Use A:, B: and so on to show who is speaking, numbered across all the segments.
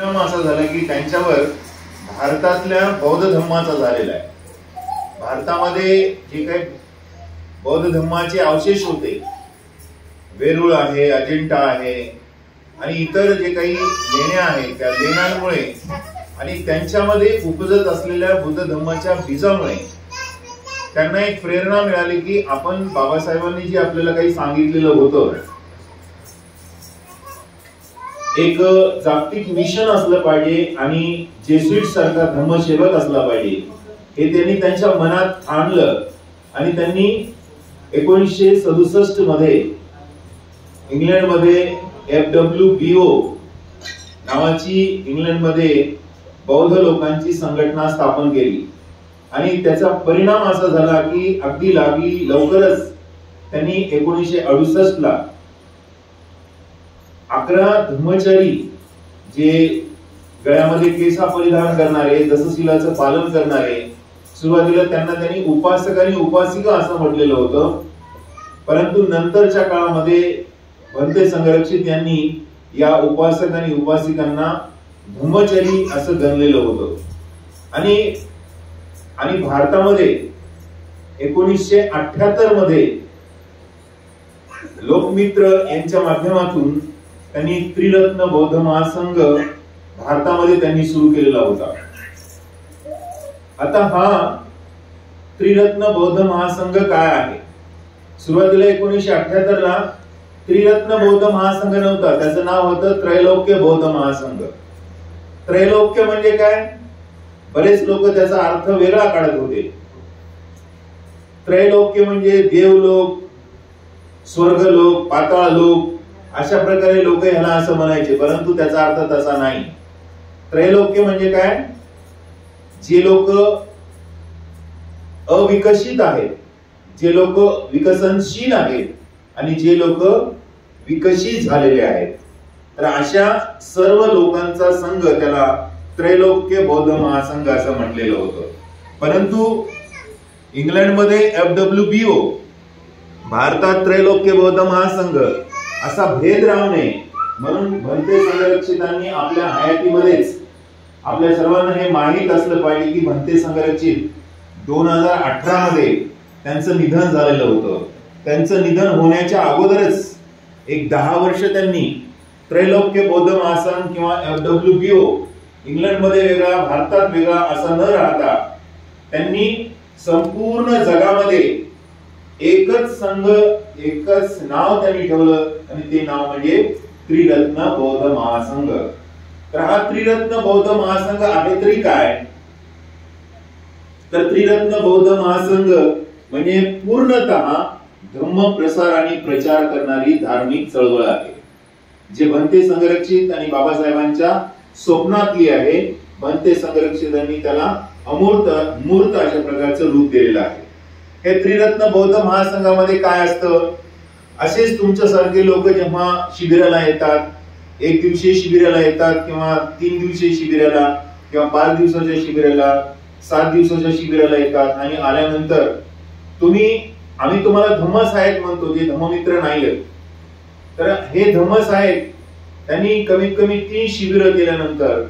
A: असं झालं की त्यांच्यावर भारतातल्या बौद्ध धर्माचा झालेला आहे. भारतामध्ये जे काही बौद्ध धर्माचे अवशेष होते, वेरूळ आहे, अजिंठा आहे आणि इतर जे काही लेण्या आहेत, त्या लेण्यांमुळे आणि त्यांच्यामध्ये उपजत असलेल्या बुद्ध धर्माच्या बीजामुळे त्यांना एक प्रेरणा मिळाली की आपण बाबासाहेबांनी जे आपल्याला काही सांगितलेलं होतं, एक जागतिक मिशन असलं पाहिजे आणि जेसुईट सारखा धर्मसेवक असला पाहिजे, हे त्यांनी त्यांच्या मनात आणलं. आणि त्यांनी 1967 मध्ये इंग्लंडमध्ये FWBO नावाची इंग्लंडमध्ये बौद्ध लोकांची संघटना स्थापन केली. आणि त्याचा परिणाम असा झाला की अगदी लवकरच त्यांनी 1968 ला 11 धर्मचारी, जे गळ्यामध्ये केसा परिधान करणारे, दशशीलाचं पालन करणारे, सुरुवातीला त्यांनी उपासक आणि उपासिका असं म्हटलेलं होतं, परंतु नंतरच्या काळामध्ये भंते संघरक्षित यांनी या उपासक आणि उपासिकांना धर्मचारी असं गणलेलं होतं. आणि भारतामध्ये 1978 मध्ये लोकमित्र यांच्या माध्यमातून त्यांनी त्रिरत्न बौद्ध महासंघ भारतामध्ये त्यांनी सुरू केलेला होता. आता हा त्रिरत्न बौद्ध महासंघ काय आहे? सुरुवातीला 1978 ला त्रिरत्न बौद्ध महासंघ नव्हता, त्याचं नाव होतं त्रैलोक्य बौद्ध महासंघ. त्रैलोक्य म्हणजे काय? बरेच लोक त्याचा अर्थ वेगळा काढत होते. त्रैलोक्य म्हणजे देवलोक, स्वर्गलोक, पाताळलोक, अशा प्रकारे लोक ह्याला असं म्हणायचे, परंतु त्याचा अर्थ तसा नाही. त्रैलोक्य म्हणजे काय? जे लोक अविकसित आहेत, जे लोक विकसनशील आहेत आणि जे लोक विकसित झालेले आहेत, तर अशा सर्व लोकांचा संघ त्याला त्रैलोक्य बौद्ध महासंघ असं म्हटलेलं होतं. परंतु इंग्लंडमध्ये FWBO, भारतात त्रैलोक्य बौद्ध महासंघ असा भेद राहू नये म्हणून भंते संघरक्षितांनी आपल्या हयातीमध्येच आपल्या सर्वांना हे माहीत असलं पाहिजे की भंते संघरक्षित 2018 मध्ये त्यांचं निधन झालेलं होतं. त्यांचं निधन होण्याच्या अगोदरच एक 10 वर्ष त्यांनी त्रैलोक्य बौद्ध महासंघ किंवा FWBO इंग्लंडमध्ये वेगळा, भारतात वेगळा असं न राहता त्यांनी संपूर्ण जगामध्ये एकच संघ, एकच नाव त्यांनी ठेवलं आणि ते नाव म्हणजे त्रिरत्न बौद्ध महासंघ. तर हा त्रिरत्न बौद्ध महासंघ आहे तरी काय? तर त्रिरत्न बौद्ध महासंघ म्हणजे पूर्णतः धर्म प्रसार आणि प्रचार करणारी धार्मिक चळवळ आहे, जे भंते संघरक्षित आणि बाबासाहेबांच्या स्वप्नातली आहे. भंते संघरक्षितांनी त्याला मूर्त अशा प्रकारचं रूप दिलेलं आहे. हे त्रिरत्न बौद्ध महासंघामध्ये काय असतं? असेच तुमच्यासारखे लोक जेव्हा शिबिराला येतात, 1 दिवसीय शिबिराला येतात किंवा 3 दिवसीय शिबिराला किंवा 5 दिवसाच्या शिबिराला, 7 दिवसाच्या शिबिराला येतात आणि आल्यानंतर आम्ही तुम्हाला धम्मसहायक म्हणतो, जे धम्ममित्र नाहीत. तर हे धम्मसहायक त्यांनी कमीत कमी 3 शिबिर केल्यानंतर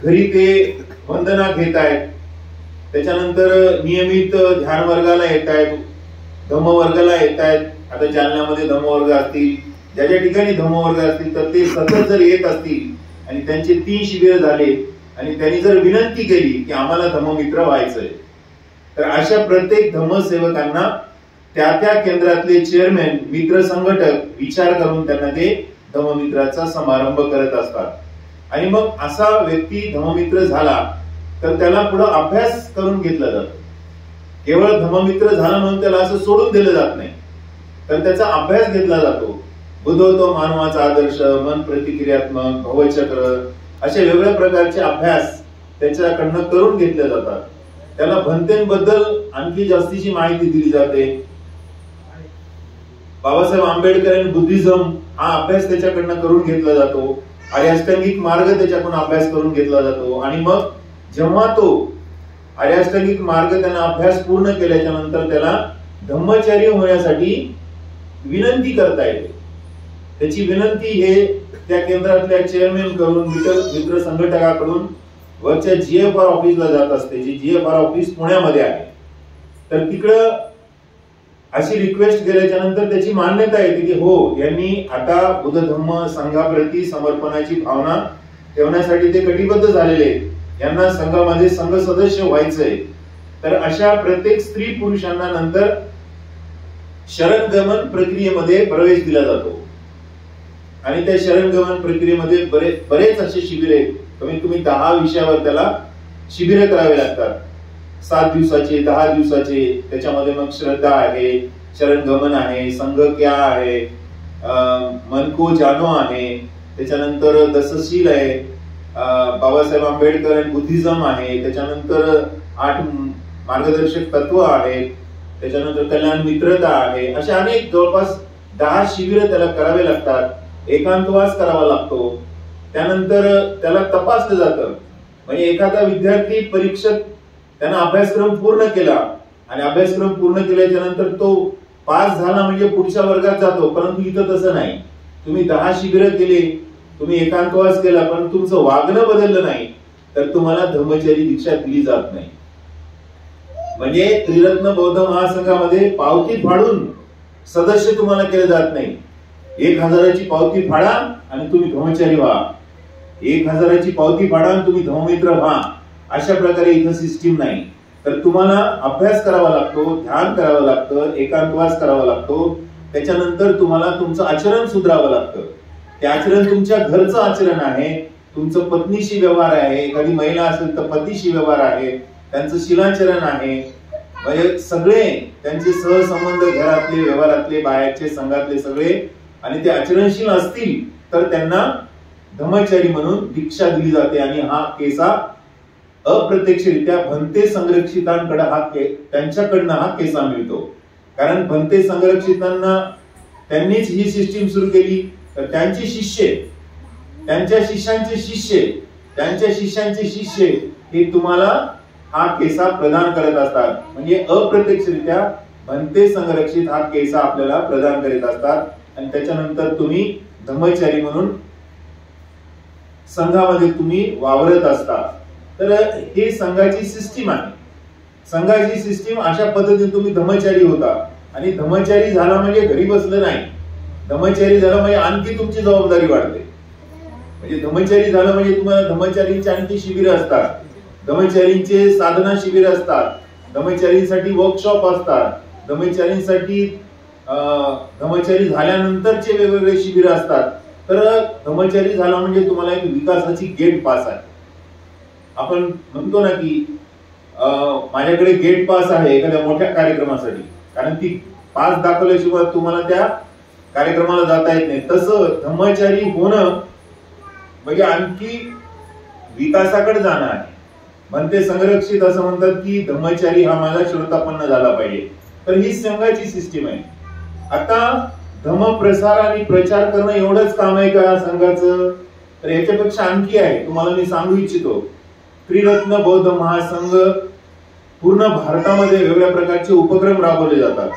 A: घरी ते वंदना घेत आहेत, त्याच्यानंतर नियमित ध्यान वर्गाला येत आहेत, धम्मवर्गाला येत आहेत. आता जालन्यामध्ये धम्मवर्ग असतील, ज्या ज्या ठिकाणी धम्मवर्ग असतील, तर ते सतत जर येत असतील आणि त्यांचे 3 शिबिर झाले आणि त्यांनी जर विनंती केली की आम्हाला धम्ममित्र व्हायचंय, तर अशा प्रत्येक धम्मसेवकांना त्या केंद्रातले चेअरमॅन, मित्र संघटक विचार करून त्यांना ते धम्ममित्राचा समारंभ करत असतात. आणि मग असा व्यक्ती धम्ममित्र झाला तर त्याला पुढे अभ्यास करून घेतला जातो. केवळ धम्ममित्र झाला म्हणून त्याला असं सोडून दिलं जात नाही, तर त्याचा अभ्यास घेतला जातो. बुद्धत्व, मानवाचा आदर्श, मन प्रतिक्रियात्मक, भवचक्र, अशा वेगवेगळ्या प्रकारचे अभ्यास त्याच्याकडनं करून घेतले जातात. त्याला भंतेंबद्दल आणखी जास्तीची माहिती दिली जाते. बाबासाहेब आंबेडकर आणि बुद्धिझम हा अभ्यास त्याच्याकडनं करून घेतला जातो. आर्याष्टांगिक मार्ग त्याच्याकडून अभ्यास करून घेतला जातो. आणि मग जेव्हा तो आर्याष्टांगिक मार्ग त्याने अभ्यास पूर्ण केल्याच्या नंतर त्याला धम्मचारी होण्यासाठी विनंती करता येते. त्याची विनंती हे त्या केंद्रातल्या चेअरमॅन कडून मित्र संघटकाकडून वरच्या GFR ऑफिसला जात असते, जी GFR ऑफिस पुण्यामध्ये आहे. तर तिकडं अशी रिक्वेस्ट केल्याच्या नंतर त्याची मान्यता येते की हो, यांनी आता बुद्ध धम्म संघाप्रती समर्पणाची भावना ठेवण्यासाठी ते कटिबद्ध झालेले आहेत, यांना संघामध्ये संघ सदस्य व्हायचंय. तर अशा प्रत्येक स्त्री पुरुषांना नंतर शरणगमन प्रक्रियेमध्ये प्रवेश दिला जातो. आणि त्या शरणगमन प्रक्रियेमध्ये बरेच असे शिबिर आहेत, कमीत कमी 10 विषयावर त्याला शिबिर करावे लागतात. 7 दिवसाचे, 10 दिवसाचे. त्याच्यामध्ये मग श्रद्धा आहे, शरणगमन आहे, संघ क्या आहे, मन को जानो आहे, त्याच्यानंतर दसशील आहे, बाबासाहेब आंबेडकर आणि बुद्धिझम आहे, त्याच्यानंतर 8 मार्गदर्शक तत्व आहेत, त्याच्यानंतर कल्याण मित्रता आहे. अशा अनेक जवळपास 10 शिबिर त्याला करावे लागतात. एकांतवास करावा लागतो. त्यानंतर त्याला तपासलं जातं. म्हणजे एखादा विद्यार्थी परीक्षेत त्यानं अभ्यासक्रम पूर्ण केला आणि अभ्यासक्रम पूर्ण केल्याच्या नंतर तो पास झाला म्हणजे पुढच्या वर्गात जातो. परंतु इथं तसं नाही. तुम्ही 10 शिबिर केले, तुम्ही एकांतवास केला, पण तुमचं वागणं बदललं नाही तर तुम्हाला धम्मचर्य दीक्षा दिली जात नाही. म्हणजे त्रिरत्न बौद्ध महासंघामध्ये पावती फाडून सदस्य तुम्हाला केले जात नाही. 1000ची पावती फाडा आणि तुम्ही धम्मचारी व्हा, 1000ची पावती फाडा आणि तुम्ही धम्ममित्र व्हा, अशा प्रकारे इथं सिस्टीम नाही. तर तुम्हाला अभ्यास करावा लागतो, ध्यान करावं लागतं, एकांतवास करावा लागतो. त्याच्यानंतर तुम्हाला तुमचं आचरण सुधारावं लागतं. ते आचरण तुमच्या घरचं आचरण आहे, तुमचं पत्नीशी व्यवहार आहे, एखादी महिला असेल तर पतीशी व्यवहार आहे, त्यांचं शिलाचरण आहे. म्हणजे सगळे त्यांचे सहसंबंध घरातले, व्यवहारातले, बाहेरचे, संघातले सगळे, आणि ते आचरणशील असतील तर त्यांना धम्मचारी म्हणून दीक्षा दिली जाते. आणि हा केसा अप्रत्यक्षरित्या भंते संरक्षितांकडे त्यांच्याकडनं हा केसा मिळतो. कारण भंते संरक्षितांना त्यांनीच ही सिस्टीम सुरू केली. तर त्यांचे शिष्य, त्यांच्या शिष्यांचे शिष्य, त्यांच्या शिष्यांचे शिष्य हे तुम्हाला हा केसा प्रदान करत असतात. म्हणजे अप्रत्यक्षरित्या भंते संरक्षित हा केसा आपल्याला प्रदान करीत असतात. आणि त्याच्यानंतर तुम्ही धम्मचारी म्हणून संघामध्ये तुम्ही वावरत असता. तर हे संघाची सिस्टीम आहे. संघाची सिस्टीम अशा पद्धतीने तुम्ही धम्मचारी होता. आणि धम्मचारी झाला म्हणजे घरी बसलं नाही. धम्मचारी झाला म्हणजे आणखी तुमची जबाबदारी वाढते. म्हणजे धम्मचारी झालं म्हणजे तुम्हाला धम्मचारींची आणखी शिबिर असतात, धम्मचारींचे साधना शिबिर असतात, धम्मचारींसाठी वर्कशॉप असतात, धम्मचारींसाठी धम्मचारी झाल्यानंतरचे वेगवेगळे शिबिर असतात. तर धम्मचारी झाला म्हणजे तुम्हाला एक विकासाची गेट पास आहे. आपण म्हणतो ना की माझ्याकडे गेट पास आहे एखाद्या मोठ्या कार्यक्रमासाठी, कारण ती पास दाखवल्याशिवाय तुम्हाला त्या कार्यक्रमाला जाता येत नाही. तसं धम्मचारी होणं म्हणजे आणखी विकासाकडे जाणं आहे. म्हणते संरक्षित असं म्हणतात की धम्मचारी हा माझा श्रोतापन्न झाला पाहिजे. तर ही संघाची सिस्टीम आहे. आता धम्म प्रसार आणि प्रचार करणं एवढंच काम आहे का संघाचं? तर याच्यापेक्षा आणखी आहे. तुम्हाला मी सांगू इच्छितो, त्रिरत्न बौद्ध महासंघ पूर्ण भारतामध्ये वेगवेगळ्या प्रकारचे उपक्रम राबवले जातात.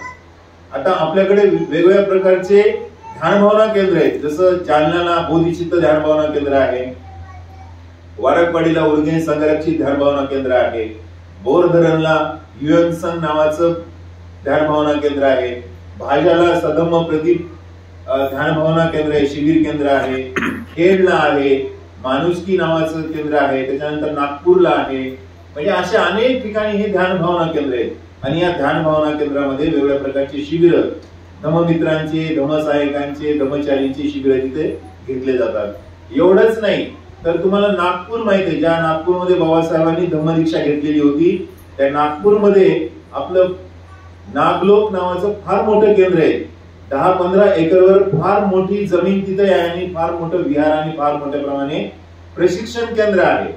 A: आता आपल्याकडे वेगवेगळ्या प्रकारचे ध्यानभावना केंद्र आहेत. जसं जालन्याला बोधिचित्त ध्यानभावना केंद्र आहे, वारकवाडीला उर्गे संरक्षित ध्यानभावना केंद्र आहे, बोरधरणला युएनसन नावाचं ध्यानभावना केंद्र आहे, भाज्याला सधम्म प्रदीप ध्यानभावना केंद्र आहे, शिबिर केंद्र आहे, खेडला आहे, माणुसकी नावाचं केंद्र आहे, त्याच्यानंतर नागपूरला आहे. म्हणजे अशा अनेक ठिकाणी हे ध्यानभावना केंद्र आहेत. आणि या ध्यानभावना केंद्रामध्ये वेगवेगळ्या प्रकारचे शिबिर, धम्ममित्रांचे, धम्मसहायकांचे, धम्मचारींचे शिबिर तिथे घेतले जातात. एवढंच नाही तर तुम्हाला नागपूर माहिती आहे, ज्या नागपूरमध्ये बाबासाहेबांनी धम्मदीक्षा घेतलेली होती, त्या नागपूरमध्ये आपलं नागलोक नावाचं फार मोठं केंद्र आहे. 10-15 एकरवर फार मोठी जमीन तिथे आहे आणि फार मोठं विहार आणि फार मोठ्या प्रमाणे प्रशिक्षण केंद्र आहे.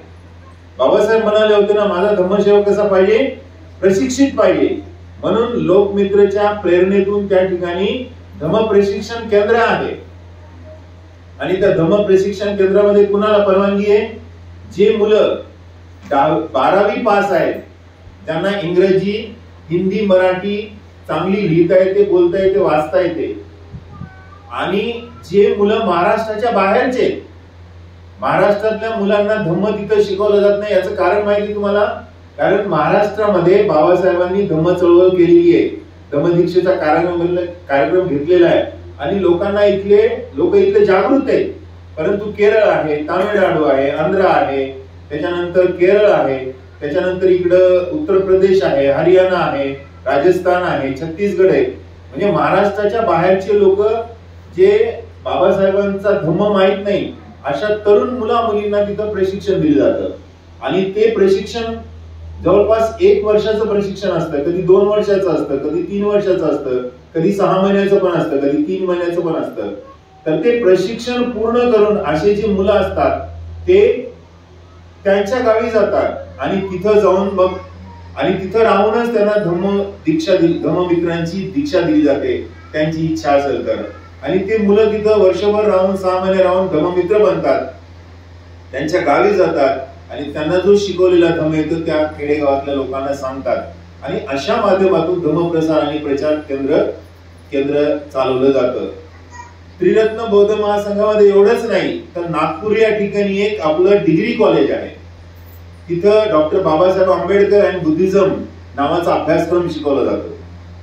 A: बाबासाहेब म्हणाले होते ना, माझा धम्मसेवक कसा पाहिजे? प्रशिक्षित पाहिजे. म्हणून लोकमित्रच्या प्रेरणेतून त्या ठिकाणी धम्म प्रशिक्षण केंद्र आहे. आणि त्या धम्म प्रशिक्षण केंद्रामध्ये कुणाला परवानगी आहे? जे मुलं 12वी पास आहेत, ज्यांना इंग्रजी, हिंदी, मराठी चांगली लिहिता येते, बोलता येते, वाचता येते, आणि जे मुलं महाराष्ट्राच्या बाहेरचे, महाराष्ट्रातल्या मुलांना धम्म तिथं शिकवलं जात नाही, याचं कारण माहिती तुम्हाला? कारण महाराष्ट्रामध्ये बाबासाहेबांनी धम्म चळवळ केलेली आहे, धम्मदीक्षेचा कार्यक्रम घेतलेला आहे आणि लोकांना इथले लोक इथले जागृत आहेत. परंतु केरळ आहे, तामिळनाडू आहे, आंध्र आहे, त्याच्यानंतर केरळ आहे, त्याच्यानंतर इकडं उत्तर प्रदेश आहे, हरियाणा आहे, राजस्थान आहे, छत्तीसगड आहे. म्हणजे महाराष्ट्राच्या बाहेरचे लोक जे बाबासाहेबांचा धम्म माहित नाही अशा तरुण मुला मुलींना तिथं प्रशिक्षण दिलं जातं. आणि ते प्रशिक्षण जवळपास 1 वर्षाचं प्रशिक्षण असतं, कधी 2 वर्षाचं असतं, कधी 3 वर्षाचं असतं, कधी 6 महिन्याचं पण असतं, कधी 3 महिन्याचं पण असतं. तर ते प्रशिक्षण पूर्ण करून असे जे मुलं असतात ते त्यांच्या गावी जातात आणि तिथं जाऊन मग आणि तिथं राहूनच त्यांना धम्ममित्रांची दीक्षा दिली जाते, त्यांची इच्छा असेल तर. आणि ते मुलं तिथं वर्षभर राहून 6 महिने राहून धम्ममित्र बनतात, त्यांच्या गावी जातात आणि त्यांना जो शिकवलेला धम्म येतो त्या खेडेगावातल्या लोकांना सांगतात. आणि अशा माध्यमातून धम्मप्रसार आणि प्रचार केंद्र चालवलं जातं. त्रिरत्न बौद्ध महासंघामध्ये एवढंच नाही तर नागपूर या ठिकाणी एक आपलं डिग्री कॉलेज आहे. तिथं doctor Babasaheb Ambedkar and Buddhism नावाचा अभ्यासक्रम शिकवला जातो.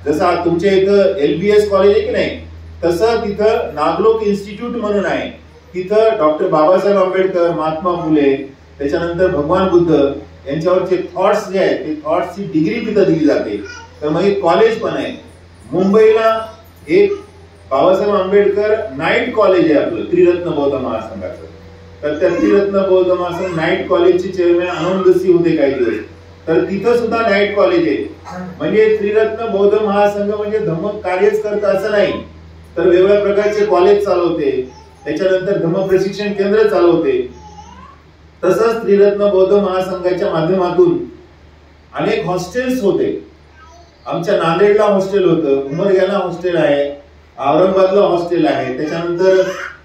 A: जसं तुमच्या इथं LBS कॉलेज आहे की नाही, तसं तिथं नागलोक इन्स्टिट्यूट म्हणून आहे. तिथं डॉक्टर बाबासाहेब आंबेडकर, महात्मा फुले, त्याच्यानंतर भगवान बुद्ध यांच्यावरचे थॉट्स जे आहेत ते थॉट्सची डिग्री तिथं दिली जाते. तर मग एक कॉलेज पण आहे. मुंबईला एक बाबासाहेब आंबेडकर नाईट कॉलेज आहे आपलं त्रिरत्न बौद्ध महासंघाचं. तर त्या त्रिरत्न बौद्ध महासंघ नाईट कॉलेजचे चेअरमॅन आनंदसी होते काही दिवस. तर तिथं सुद्धा नाईट कॉलेज आहे. म्हणजे त्रिरत्न बौद्ध महासंघ म्हणजे धम्म कार्यच करत असं नाही, तर वेगवेगळ्या प्रकारचे कॉलेज चालवते, त्याच्यानंतर धम्म प्रशिक्षण केंद्र चालवते. तसंच त्रिरत्न बौद्ध महासंघाच्या माध्यमातून अनेक हॉस्टेल्स होते. आमच्या नांदेडला हॉस्टेल होतं, उमरग्याला हॉस्टेल आहे, औरंगाबादला हॉस्टेल आहे, त्याच्यानंतर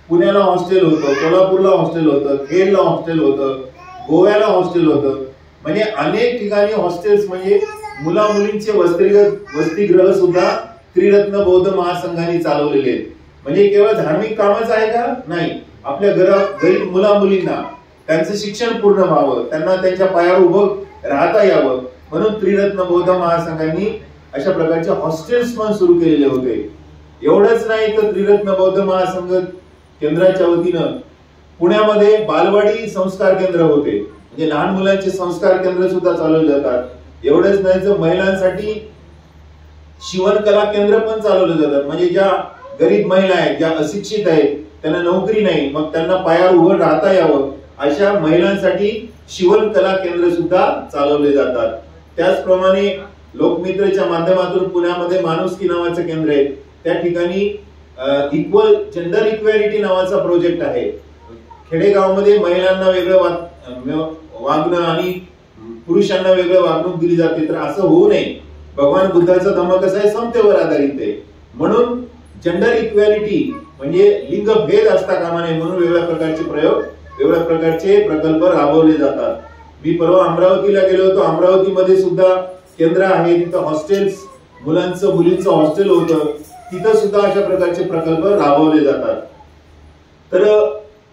A: पुण्याला हॉस्टेल होतं, कोल्हापूरला हॉस्टेल होतं, खेडला हॉस्टेल होतं, गोव्याला हॉस्टेल होतं. म्हणजे अनेक ठिकाणी हॉस्टेल्स म्हणजे मुला मुलींचे वसतिगृह सुद्धा त्रिरत्न बौद्ध महासंघाने चालवलेले आहेत. म्हणजे केवळ धार्मिक कामच आहे का? नाही, आपल्या गरीब मुला मुलींना त्यांचं शिक्षण पूर्ण व्हावं, त्यांना त्यांच्या पायावर उभं राहता यावं म्हणून त्रिरत्न बौद्ध महासंघाने अशा प्रकारचे हॉस्टेल्स पण सुरू केलेले होते. एवढंच नाही तर त्रिरत्न बौद्ध महासंघ केंद्राच्या वतीनं पुण्यामध्ये बालवाडी संस्कार केंद्र होते, म्हणजे लहान मुलांचे संस्कार केंद्र सुद्धा चालवले जातात. एवढंच नाही तर महिलांसाठी शिवणकला केंद्र पण चालवले जातात. म्हणजे ज्या गरीब महिला आहेत, ज्या अशिक्षित आहेत, त्यांना नोकरी नाही, मग त्यांना पायावर उभं राहता यावं अशा महिलांसाठी शिवणकला केंद्र सुद्धा चालवले जातात. त्याचप्रमाणे लोकमित्रच्या माध्यमातून पुण्यामध्ये माणुसकी नावाचं केंद्र आहे. त्या ठिकाणी जेंडर इक्वॅलिटी नावाचा प्रोजेक्ट आहे. खेडेगावामध्ये महिलांना वेगळं वागणं आणि पुरुषांना वेगळं वागणूक दिली जाते, तर असं होऊ नये. भगवान बुद्धाचा धम्म कसा आहे? समतेवर आधारित आहे. म्हणून जेंडर इक्वॅलिटी म्हणजे लिंग भेद असता कामा नये म्हणून वेगवेगळ्या प्रकारचे प्रयोग, वेगवेगळ्या प्रकारचे प्रकल्प राबवले जातात. मी परवा अमरावतीला गेलो होतो. अमरावतीमध्ये सुद्धा केंद्र आहे. तिथं हॉस्टेल्स, मुलांचं मुलींचं हॉस्टेल होतं. तिथं सुद्धा अशा प्रकारचे प्रकल्प राबवले जातात. तर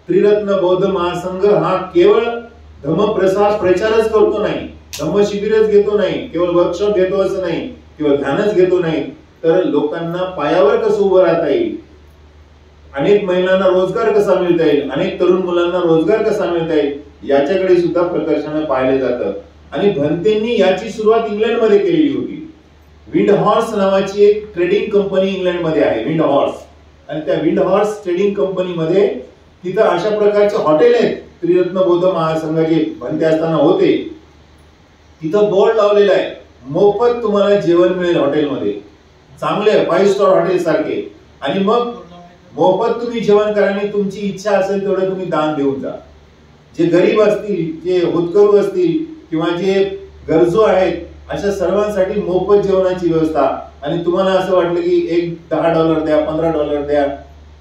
A: त्रिरत्न बौद्ध महासंघ हा केवळ धम्म प्रचारच करतो नाही, धम्म शिबिरच घेतो नाही, केवळ वर्कशॉप घेतो असं नाही, किंवा ध्यानच घेतो नाही, तर लोकांना पायावर कसं उभं राहता येईल, अनेक महिलांना रोजगार कसा मिळता येईल, अनेक तरुण मुलांना रोजगार कसा मिळता येईल याच्याकडे सुद्धा प्रकर्षाने पाहिले जातं. आणि भंतेंनी याची सुरुवात इंग्लंडमध्ये केलेली होती. विंड हॉर्स नावाची एक ट्रेडिंग कंपनी इंग्लंडमध्ये आहे, विंड हॉर्स. आणि त्या विंड हॉर्स ट्रेडिंग कंपनीमध्ये तिथं अशा प्रकारचे हॉटेल आहेत. त्रिरत्न बौद्ध महासंघाचे भंते असताना होते. तिथं बोर्ड लावलेला आहे, मोफत तुम्हाला जेवण मिळेल हॉटेलमध्ये, चांगले 5 स्टार हॉटेल सारखे. आणि मग मोफत तुम्ही जेवण करा आणि तुमची इच्छा असेल तेवढं तुम्ही दान देऊन जा. जे गरीब असतील, जे होतकरू असतील किंवा जे गरजू आहेत अशा सर्वांसाठी मोफत जेवणाची व्यवस्था. आणि तुम्हाला असं वाटलं की एक $10 द्या, $15 द्या,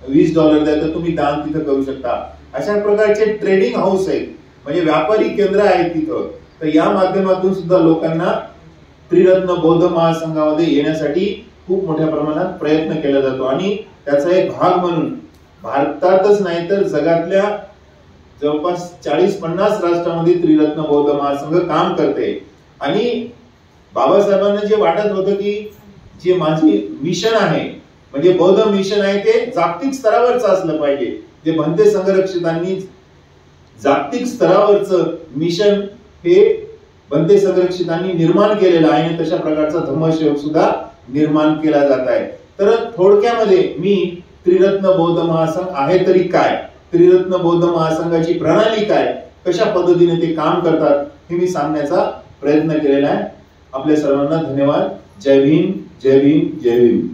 A: $20 द्या, तर तुम्ही दान तिथं करू शकता. अशा प्रकारचे ट्रेडिंग हाऊस आहेत, म्हणजे व्यापारी केंद्र आहेत तिथं. तर या माध्यमातून सुद्धा लोकांना त्रिरत्न बौद्ध महासंघामध्ये येण्यासाठी खूप मोठ्या प्रमाणात प्रयत्न केला जातो. आणि त्याचा एक भाग म्हणून भारतातच नाही तर जगातल्या जवळपास 40-50 राष्ट्रांमध्ये त्रिरत्न बौद्ध महासंघ काम करते. आणि बाबासाहेबांना जे वाटत होतं की जे माझे मिशन आहे म्हणजे बौद्ध मिशन आहे ते जागतिक स्तरावरच असलं पाहिजे. जे भंते संघरक्षितांनी जागतिक स्तरावरचं मिशन हे भंते संरक्षितांनी निर्माण केलेलं आहे आणि तशा प्रकारचा धम्मसेवक सुद्धा निर्माण केला जात आहे. तर थोडक्यामध्ये मी त्रिरत्न बौद्ध महासंघ आहे तरी काय, त्रिरत्न बौद्ध महासंघाची प्रणाली काय, कशा पद्धतीने ते काम करतात हे मी सांगण्याचा प्रयत्न केलेला आहे. आपल्या सर्वांना धन्यवाद. जय भीम, जय भीम, जय भीम.